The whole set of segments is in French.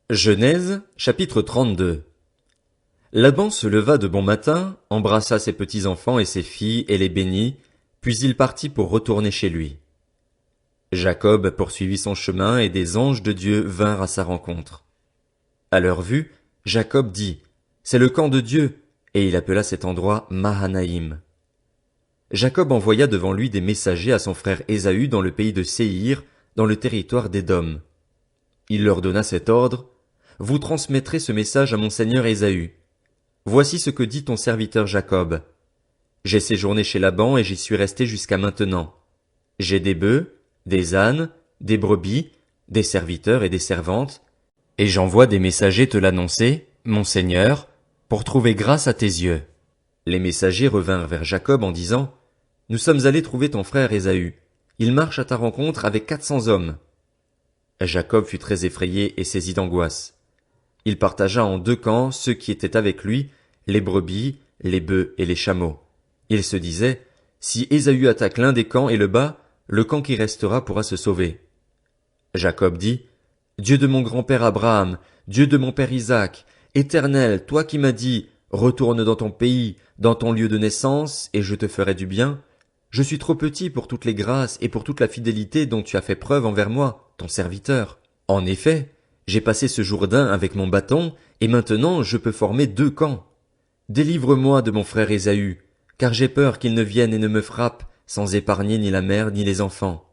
Genèse, chapitre 32. Laban se leva de bon matin, embrassa ses petits-enfants et ses filles et les bénit, puis il partit pour retourner chez lui. Jacob poursuivit son chemin et des anges de Dieu vinrent à sa rencontre. À leur vue, Jacob dit, « C'est le camp de Dieu », et il appela cet endroit Mahanaïm. Jacob envoya devant lui des messagers à son frère Ésaü dans le pays de Séhir, dans le territoire d'Édom. Il leur donna cet ordre, « Vous transmettrez ce message à mon seigneur Ésaü. Voici ce que dit ton serviteur Jacob. J'ai séjourné chez Laban et j'y suis resté jusqu'à maintenant. J'ai des bœufs, des ânes, des brebis, des serviteurs et des servantes, et j'envoie des messagers te l'annoncer, mon seigneur, pour trouver grâce à tes yeux. » Les messagers revinrent vers Jacob en disant, « Nous sommes allés trouver ton frère Ésaü. Il marche à ta rencontre avec 400 hommes. » Jacob fut très effrayé et saisi d'angoisse. Il partagea en 2 camps ceux qui étaient avec lui, les brebis, les bœufs et les chameaux. Il se disait, si Ésaü attaque l'un des camps et le bat, le camp qui restera pourra se sauver. Jacob dit, Dieu de mon grand-père Abraham, Dieu de mon père Isaac, Éternel, toi qui m'as dit, retourne dans ton pays, dans ton lieu de naissance, et je te ferai du bien. Je suis trop petit pour toutes les grâces et pour toute la fidélité dont tu as fait preuve envers moi, ton serviteur. En effet, j'ai passé ce Jourdain avec mon bâton, et maintenant je peux former 2 camps. Délivre-moi de mon frère Ésaü, car j'ai peur qu'il ne vienne et ne me frappe, sans épargner ni la mère ni les enfants.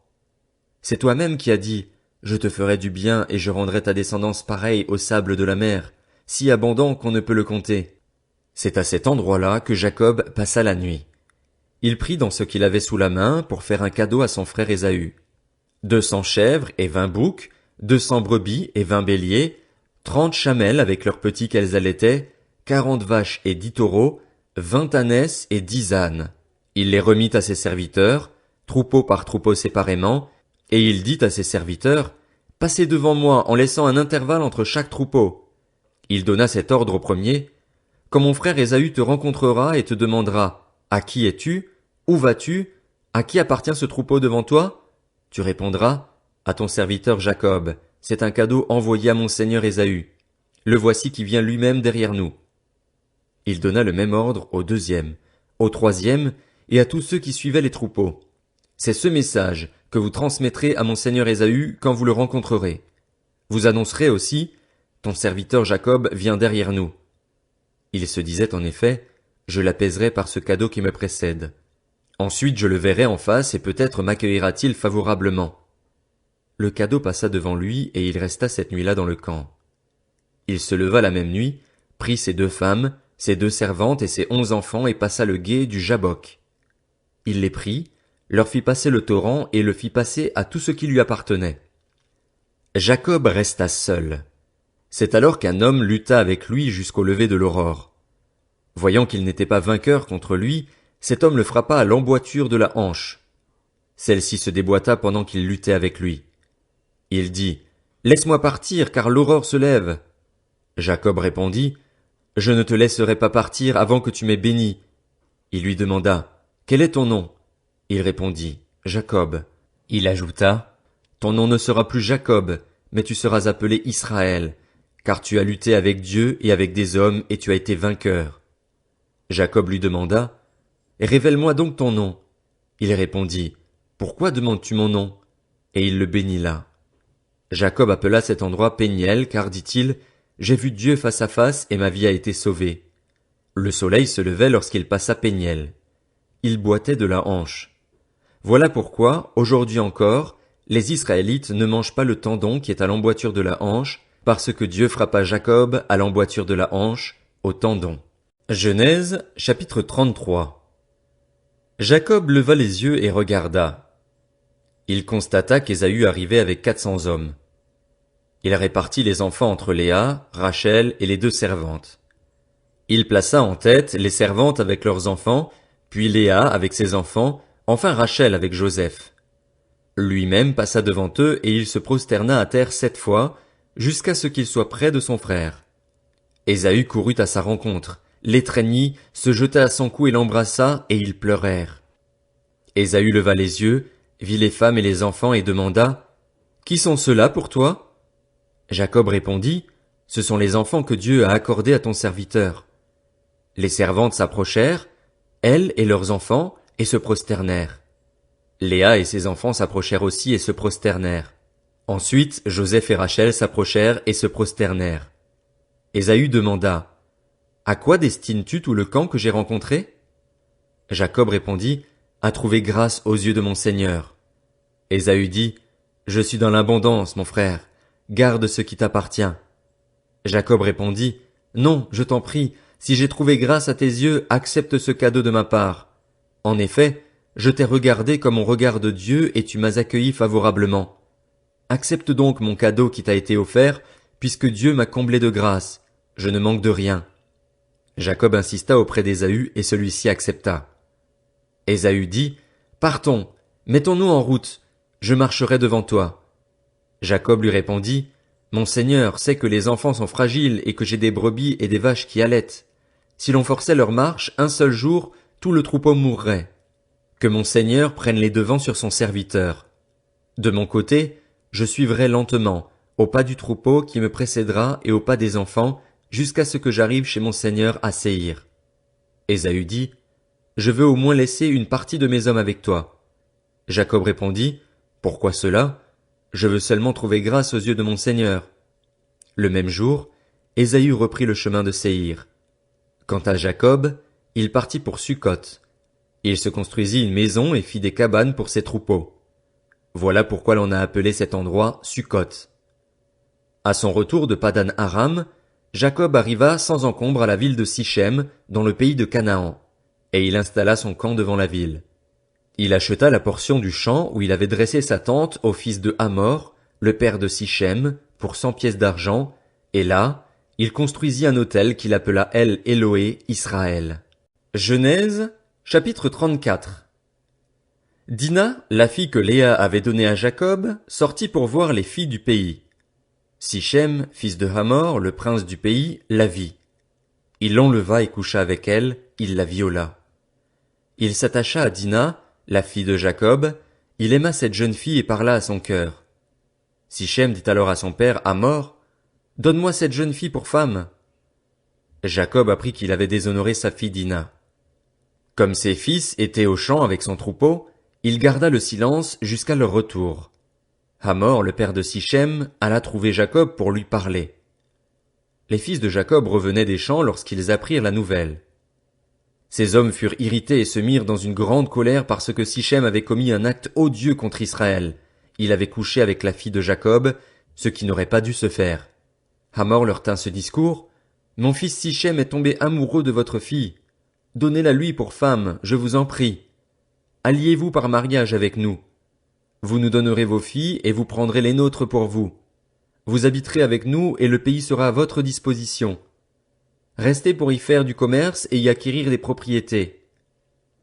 C'est toi-même qui as dit, je te ferai du bien et je rendrai ta descendance pareille au sable de la mer, si abondant qu'on ne peut le compter. C'est à cet endroit-là que Jacob passa la nuit. Il prit dans ce qu'il avait sous la main pour faire un cadeau à son frère Ésaü. 200 chèvres et 20 boucs, 200 brebis et 20 béliers, 30 chamelles avec leurs petits qu'elles allaitaient, 40 vaches et 10 taureaux, 20 ânesses et 10 ânes. Il les remit à ses serviteurs, troupeau par troupeau séparément, et il dit à ses serviteurs, « Passez devant moi en laissant un intervalle entre chaque troupeau. » Il donna cet ordre au premier, « Quand mon frère Ésaü te rencontrera et te demandera, « À qui es-tu? Où vas-tu? À qui appartient ce troupeau devant toi? » Tu répondras, « À ton serviteur Jacob, c'est un cadeau envoyé à mon seigneur Ésaü. Le voici qui vient lui-même derrière nous. » Il donna le même ordre au deuxième, au troisième et à tous ceux qui suivaient les troupeaux. C'est ce message que vous transmettrez à mon seigneur Ésaü quand vous le rencontrerez. Vous annoncerez aussi, « Ton serviteur Jacob vient derrière nous. » Il se disait en effet, « Je l'apaiserai par ce cadeau qui me précède. Ensuite je le verrai en face et peut-être m'accueillera-t-il favorablement. » Le cadeau passa devant lui et il resta cette nuit-là dans le camp. Il se leva la même nuit, prit ses 2 femmes, ses 2 servantes et ses 11 enfants et passa le gué du Jabbok. Il les prit, leur fit passer le torrent et le fit passer à tout ce qui lui appartenait. Jacob resta seul. C'est alors qu'un homme lutta avec lui jusqu'au lever de l'aurore. Voyant qu'il n'était pas vainqueur contre lui, cet homme le frappa à l'emboîture de la hanche. Celle-ci se déboîta pendant qu'il luttait avec lui. Il dit, « Laisse-moi partir, car l'aurore se lève. » Jacob répondit, « Je ne te laisserai pas partir avant que tu m'aies béni. » Il lui demanda, « Quel est ton nom? » Il répondit, « Jacob. » Il ajouta, « Ton nom ne sera plus Jacob, mais tu seras appelé Israël, car tu as lutté avec Dieu et avec des hommes et tu as été vainqueur. » Jacob lui demanda, « Révèle-moi donc ton nom. » Il répondit, « Pourquoi demandes-tu mon nom? » Et il le bénit là. Jacob appela cet endroit Péniel, car, dit-il, « J'ai vu Dieu face à face et ma vie a été sauvée. » Le soleil se levait lorsqu'il passa Péniel. Il boitait de la hanche. Voilà pourquoi, aujourd'hui encore, les Israélites ne mangent pas le tendon qui est à l'emboîture de la hanche, parce que Dieu frappa Jacob à l'emboîture de la hanche, au tendon. Genèse, chapitre 33. Jacob leva les yeux et regarda. Il constata qu'Ésaü arrivait avec 400 hommes. Il répartit les enfants entre Léa, Rachel et les 2 servantes. Il plaça en tête les servantes avec leurs enfants, puis Léa avec ses enfants, enfin Rachel avec Joseph. Lui-même passa devant eux et il se prosterna à terre 7 fois, jusqu'à ce qu'il soit près de son frère. Ésaü courut à sa rencontre, l'étreignit, se jeta à son cou et l'embrassa, et ils pleurèrent. Ésaü leva les yeux, vit les femmes et les enfants et demanda, « Qui sont ceux-là pour toi ?» Jacob répondit, Ce sont les enfants que Dieu a accordés à ton serviteur. » Les servantes s'approchèrent, elles et leurs enfants, et se prosternèrent. Léa et ses enfants s'approchèrent aussi et se prosternèrent. Ensuite, Joseph et Rachel s'approchèrent et se prosternèrent. Ésaü demanda, « À quoi destines-tu tout le camp que j'ai rencontré ?» Jacob répondit, « À trouver grâce aux yeux de mon Seigneur. » Ésaü dit, « Je suis dans l'abondance, mon frère, garde ce qui t'appartient. » Jacob répondit, « Non, je t'en prie, si j'ai trouvé grâce à tes yeux, accepte ce cadeau de ma part. En effet, je t'ai regardé comme on regarde Dieu et tu m'as accueilli favorablement. Accepte donc mon cadeau qui t'a été offert, puisque Dieu m'a comblé de grâce. Je ne manque de rien. » Jacob insista auprès d'Ésaü et celui-ci accepta. Ésaü dit, « Partons, mettons-nous en route, je marcherai devant toi. » Jacob lui répondit, « Mon Seigneur sait que les enfants sont fragiles et que j'ai des brebis et des vaches qui allaitent. Si l'on forçait leur marche, un seul jour, tout le troupeau mourrait. Que mon Seigneur prenne les devants sur son serviteur. De mon côté, je suivrai lentement, au pas du troupeau qui me précédera et au pas des enfants, jusqu'à ce que j'arrive chez mon Seigneur à Séhir. » Ésaü dit, « Je veux au moins laisser une partie de mes hommes avec toi. » Jacob répondit, « Pourquoi cela? Je veux seulement trouver grâce aux yeux de mon Seigneur. » Le même jour, Ésaü reprit le chemin de Séhir. Quant à Jacob, il partit pour Sukkot. Il se construisit une maison et fit des cabanes pour ses troupeaux. Voilà pourquoi l'on a appelé cet endroit Sukkot. À son retour de Padan Aram, Jacob arriva sans encombre à la ville de Sichem, dans le pays de Canaan, et il installa son camp devant la ville. Il acheta la portion du champ où il avait dressé sa tente au fils de Hamor, le père de Sichem, pour 100 pièces d'argent, et là, il construisit un autel qu'il appela El Éloé Israël. Genèse, chapitre 34. Dina, la fille que Léa avait donnée à Jacob, sortit pour voir les filles du pays. Sichem, fils de Hamor, le prince du pays, la vit. Il l'enleva et coucha avec elle, il la viola. Il s'attacha à Dina, la fille de Jacob, il aima cette jeune fille et parla à son cœur. Sichem dit alors à son père Hamor, « Donne-moi cette jeune fille pour femme. » Jacob apprit qu'il avait déshonoré sa fille Dina. Comme ses fils étaient au champ avec son troupeau, il garda le silence jusqu'à leur retour. Hamor, le père de Sichem, alla trouver Jacob pour lui parler. Les fils de Jacob revenaient des champs lorsqu'ils apprirent la nouvelle. Ces hommes furent irrités et se mirent dans une grande colère parce que Sichem avait commis un acte odieux contre Israël. Il avait couché avec la fille de Jacob, ce qui n'aurait pas dû se faire. Hamor leur tint ce discours, « Mon fils Sichem est tombé amoureux de votre fille. Donnez-la lui pour femme, je vous en prie. Alliez-vous par mariage avec nous. Vous nous donnerez vos filles et vous prendrez les nôtres pour vous. Vous habiterez avec nous et le pays sera à votre disposition. Restez pour y faire du commerce et y acquérir des propriétés. »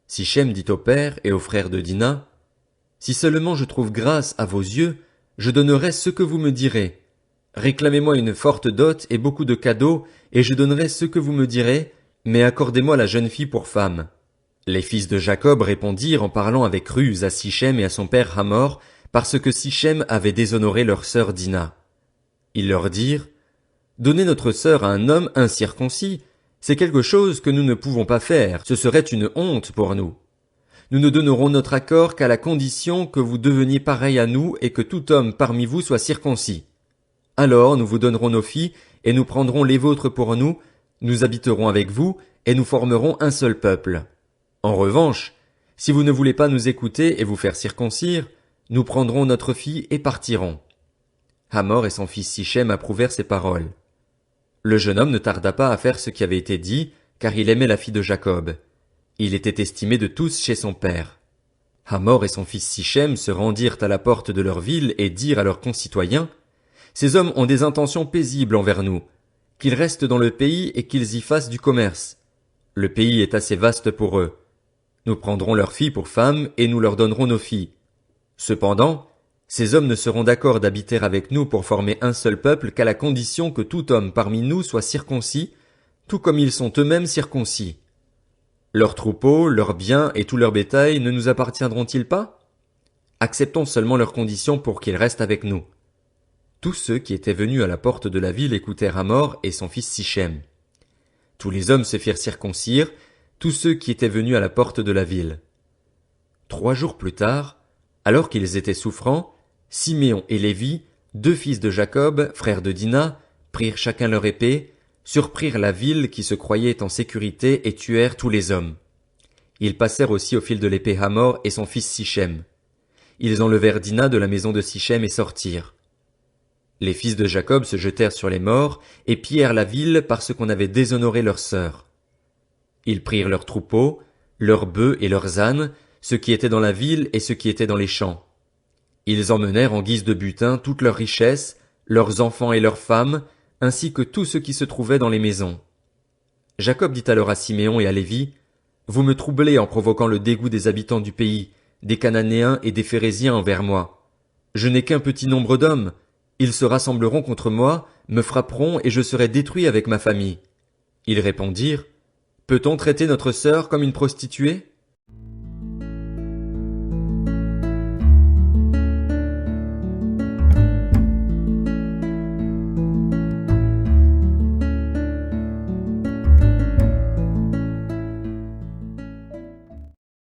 Sichem dit au père et aux frères de Dina, « Si seulement je trouve grâce à vos yeux, je donnerai ce que vous me direz. Réclamez-moi une forte dot et beaucoup de cadeaux, et je donnerai ce que vous me direz, mais accordez-moi la jeune fille pour femme. » Les fils de Jacob répondirent en parlant avec ruse à Sichem et à son père Hamor, parce que Sichem avait déshonoré leur sœur Dina. Ils leur dirent, « Donner notre sœur à un homme incirconcis, c'est quelque chose que nous ne pouvons pas faire, ce serait une honte pour nous. Nous ne donnerons notre accord qu'à la condition que vous deveniez pareil à nous et que tout homme parmi vous soit circoncis. Alors nous vous donnerons nos filles, et nous prendrons les vôtres pour nous, nous habiterons avec vous, et nous formerons un seul peuple. En revanche, si vous ne voulez pas nous écouter et vous faire circoncire, nous prendrons notre fille et partirons. » Hamor et son fils Sichem approuvèrent ces paroles. Le jeune homme ne tarda pas à faire ce qui avait été dit, car il aimait la fille de Jacob. Il était estimé de tous chez son père. Hamor et son fils Sichem se rendirent à la porte de leur ville et dirent à leurs concitoyens, « Ces hommes ont des intentions paisibles envers nous, qu'ils restent dans le pays et qu'ils y fassent du commerce. Le pays est assez vaste pour eux. Nous prendrons leurs filles pour femmes et nous leur donnerons nos filles. Cependant, ces hommes ne seront d'accord d'habiter avec nous pour former un seul peuple qu'à la condition que tout homme parmi nous soit circoncis, tout comme ils sont eux-mêmes circoncis. Leurs troupeaux, leurs biens et tout leur bétail ne nous appartiendront-ils pas? Acceptons seulement leurs conditions pour qu'ils restent avec nous. » Tous ceux qui étaient venus à la porte de la ville écoutèrent Hamor et son fils Sichem. Tous les hommes se firent circoncire, tous ceux qui étaient venus à la porte de la ville. 3 jours plus tard, alors qu'ils étaient souffrants, Siméon et Lévi, 2 fils de Jacob, frères de Dina, prirent chacun leur épée, surprirent la ville qui se croyait en sécurité et tuèrent tous les hommes. Ils passèrent aussi au fil de l'épée Hamor et son fils Sichem. Ils enlevèrent Dina de la maison de Sichem et sortirent. Les fils de Jacob se jetèrent sur les morts et pillèrent la ville parce qu'on avait déshonoré leur sœur. Ils prirent leurs troupeaux, leurs bœufs et leurs ânes, ceux qui étaient dans la ville et ceux qui étaient dans les champs. Ils emmenèrent en guise de butin toutes leurs richesses, leurs enfants et leurs femmes, ainsi que tout ce qui se trouvait dans les maisons. Jacob dit alors à Siméon et à Lévi, « Vous me troublez en provoquant le dégoût des habitants du pays, des Cananéens et des Phéréziens envers moi. Je n'ai qu'un petit nombre d'hommes. Ils se rassembleront contre moi, me frapperont et je serai détruit avec ma famille. » Ils répondirent, « Peut-on traiter notre sœur comme une prostituée ?